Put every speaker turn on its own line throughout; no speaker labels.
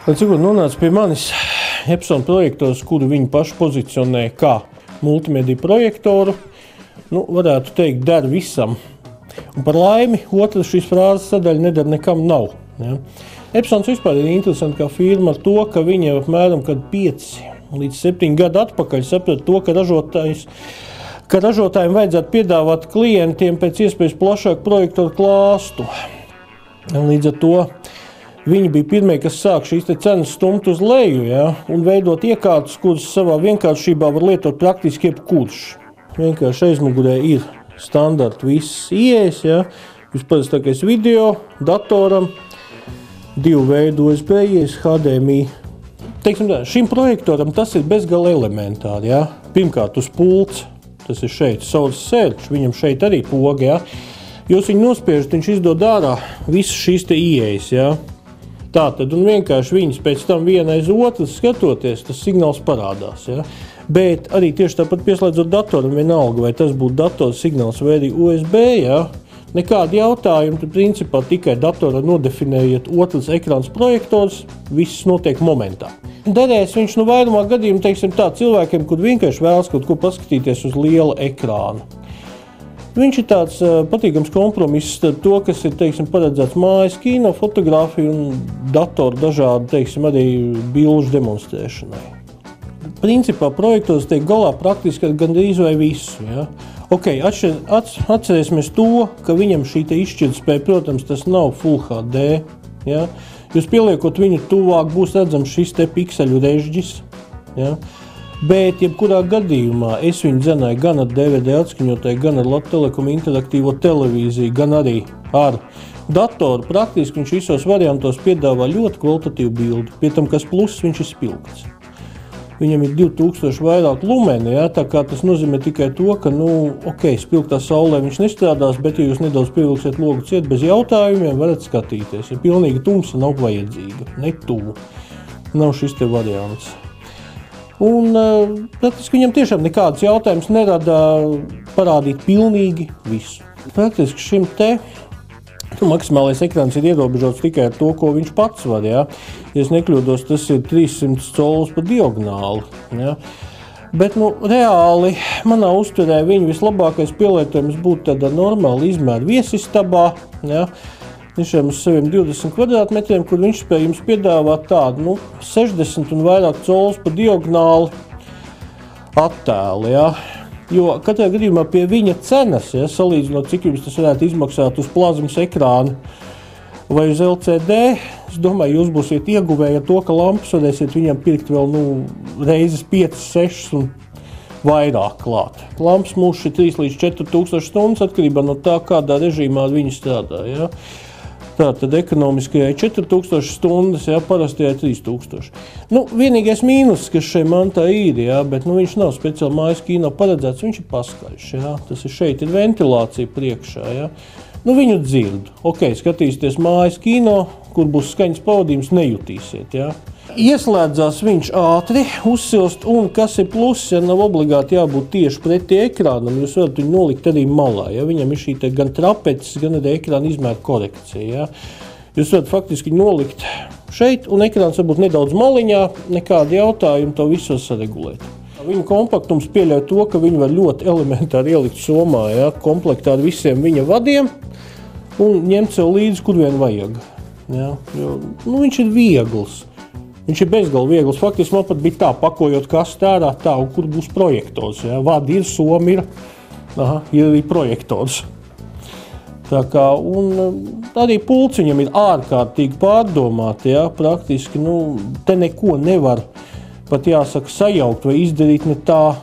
Līdz cikot nonāca pie manis Epson projektors, kuru viņi paši pozicionē kā multimediju projektoru, varētu teikt, der visam. Un par laimi, otra šīs frāzes sadaļa nedara nekam nav. Ja. Epsons vispār ir interesanti kā firma ar to, ka viņi jau apmēram 5 līdz 7 gadu atpakaļ saprata to, ka ražotājiem vajadzētu piedāvāt klientiem pēc iespējas plašāku projektoru klāstu. Līdz ar to viņi bija pirmie, kas sāk šīs cenas stumt uz leju, ja, un veidot iekārtas, kuras savā vienkāršībā var lietot praktiski jebkurš. Vienkārši aizmugurē ir standarta visas ieejas, ja, visparastākais video, datoram, 2 veidu USB ieejas, HDMI. Teiksim tā, šim projektoram tas ir bezgala elementāri, ja. Pirmkārt uz pults, tas ir šeit source search, viņam šeit arī poga, ja. Jūs viņu nospiežat, viņš izdod ārā visas šīs ieejas, ja. Tātad, un vienkārši viņas pēc tam viena aiz otras skatoties, tas signāls parādās. Ja? Bet arī tieši tāpat pieslēdzot datoram vienalga, vai tas būtu dators signāls vai arī USB, ja? Nekādi jautājumi, tad principā tikai datorā nodefinējiet otrs ekrāns projektors, viss notiek momentā. Derēs viņš vairumā gadījumu, teiksim tā, cilvēkiem, kur vienkārši vēlas kaut ko paskatīties uz liela ekrāna. Viņš ir tāds patīkams kompromiss starp to, kas ir, teiksim, paredzēts mājas kino, fotogrāfiju un datoru dažādu, teiksim, arī bilžu demonstrēšanai. Principā projektors tiek galā praktiski ar gandrīz vai visu. Ja? Ok, atcerēsimies to, ka viņam šī izšķirtspēja, protams, tas nav Full HD. Ja? Jūs pieliekot viņu tuvāk, būs redzams šis pikseļu režģis. Ja? Bet, jebkurā gadījumā, es viņu dzenēju gan ar DVD atskaņotāju, gan ar Latvijas Telekom interaktīvo televīziju, gan arī ar datoru. Praktiski viņš visos variantos piedāvā ļoti kvalitatīvu bildi. Pie tam, kas pluss, viņš ir spilgts. Viņam ir 2000 vairāk lumeni, ja, tā kā tas nozīmē tikai to, ka, spilgtā saulē viņš nestrādās, bet, ja jūs nedaudz pievilksiet logu ciet bez jautājumiem, varat skatīties. Ja pilnīgi tumsa nav vajadzīga, ne tuvu. Nav šis te variants. Un praktiski viņam tiešām nekādas jautājumas nerada parādīt pilnīgi visu. Praktiski šim te maksimālais ekrāns ir ierobežots tikai ar to, ko viņš pats var. Ja, ja es nekļūdos, tas ir 300 colus pa diagonāli. Ja. Bet reāli manā uzturē viņa vislabākais pielietojums būtu tādā normāla izmēra viesistabā. Ja. Tiešām uz saviem 20 kvadrātmetriem, kur viņš spēj jums piedāvāt tādu 60 un vairāk colus pa diagonāli attēli. Ja? Jo katrā gadījumā pie viņa cenas, ja, salīdzinot, cik jums tas varētu izmaksāt uz plazmas ekrāna vai uz LCD, es domāju, jūs būsiet ieguvēji ar to, ka lampas varēsiet viņam pirkt vēl reizes 5, 6 un vairāk klāt. Lampas mūs ir 3 līdz 4000 stundas atkarībā no tā, kādā režīmā viņi strādā. Ja? Tātad ekonomiskajai 4000 stundas, ja, parastajai 3000. Vienīgais mīnus, kas šeit mantā ir, ja, bet viņš nav speciāli mājas kino paredzēts, viņš ir paskaļš. Ja. Tas ir šeit ir ventilācija priekšā. Ja. Viņu dzird. Ok, skatīsieties mājas kino, kur būs skaņas pavadījums, nejutīsiet. Ja. Ieslēdzās viņš ātri, uzsilst, un kas ir pluss, ja nav obligāti jābūt tieši pretī ekrānam, jūs varat viņu nolikt arī malā. Ja? Viņam ir šī gan trapeces, gan arī ekrāna izmēra korekcija. Ja? Jūs varat faktiski nolikt šeit, un ekrāns varbūt nedaudz maliņā, nekādi jautājumi to visu saregulēt. Viņa kompaktums pieļauj to, ka viņi var ļoti elementāri ielikt somā, ja? Komplektā ar visiem viņa vadiem, un ņemt sev līdzi, kur vien vajag. Ja? Jo, viņš ir viegls. Viņš ir bezgalīgi viegls. Faktiski man pat bija tā, pakojot kastu ārā, tā, un kur būs projektors. Ja? Vadi ir, somi ir, ir arī projektors. Tā kā, un arī pults viņam ir ārkārtīgi pārdomāti. Ja? Praktiski, te neko nevar pat jāsaka sajaukt vai izdarīt ne tā.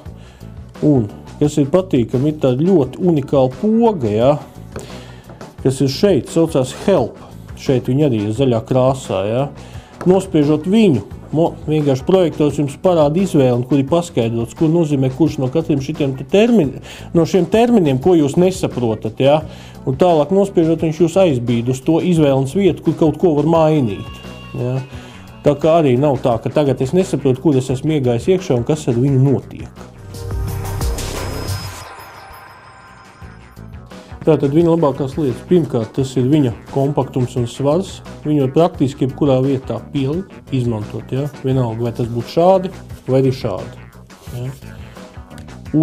Un, kas ir patīkami, ir tāda ļoti unikāla poga, ja? Kas ir šeit, saucās Help. Šeit viņa arī ir zaļā krāsā. Ja? Nospiežot viņu, vienkārši projektors jums parāda izvēli, kur ir paskaidrots, ko nozīmē kurš no katriem šiem terminiem, ko jūs nesaprotat. Ja? Un tālāk nospiežot, viņš jūs aizbīd uz to izvēles vietu, kur kaut ko var mainīt. Ja? Tā kā arī nav tā, ka tagad es nesaprotu, kur es esmu iegājis iekšā un kas ar viņu notiek. Tātad viņa labākās lietas. Pirmkārt, tas ir viņa kompaktums un svars. Viņu var praktiski jebkurā vietā pielikt, izmantot. Ja? Vienalga, vai tas būtu šādi vai arī šādi. Ja?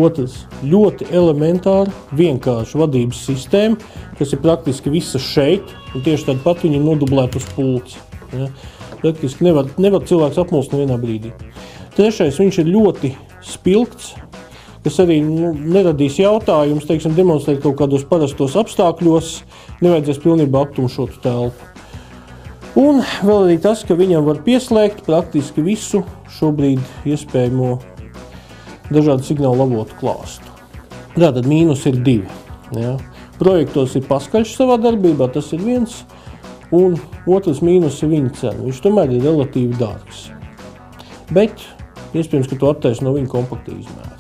Otrs, ļoti elementāra, vienkārša vadības sistēma, kas ir praktiski visa šeit, un tieši tāda pat viņa nodublēt uz pulci. Ja? Praktiski nevar cilvēks apmulst nevienā brīdī. Trešais, viņš ir ļoti spilgts, kas arī neradīs jautājumus, teiksim, demonstrēt kaut kādos parastos apstākļos, nevajadzēs pilnībā aptumšot telpu. Un vēl arī tas, ka viņam var pieslēgt praktiski visu šobrīd iespējamo dažādu signālu avotu klāstu. Tātad mīnus ir 2. Ja. Projektors ir paskaļš savā darbībā, tas ir viens, un otrs mīnus ir viņa cena. Viņš tomēr ir relatīvi dārgs. Bet iespējams, ka to attaisno no viņa kompakta izmēra.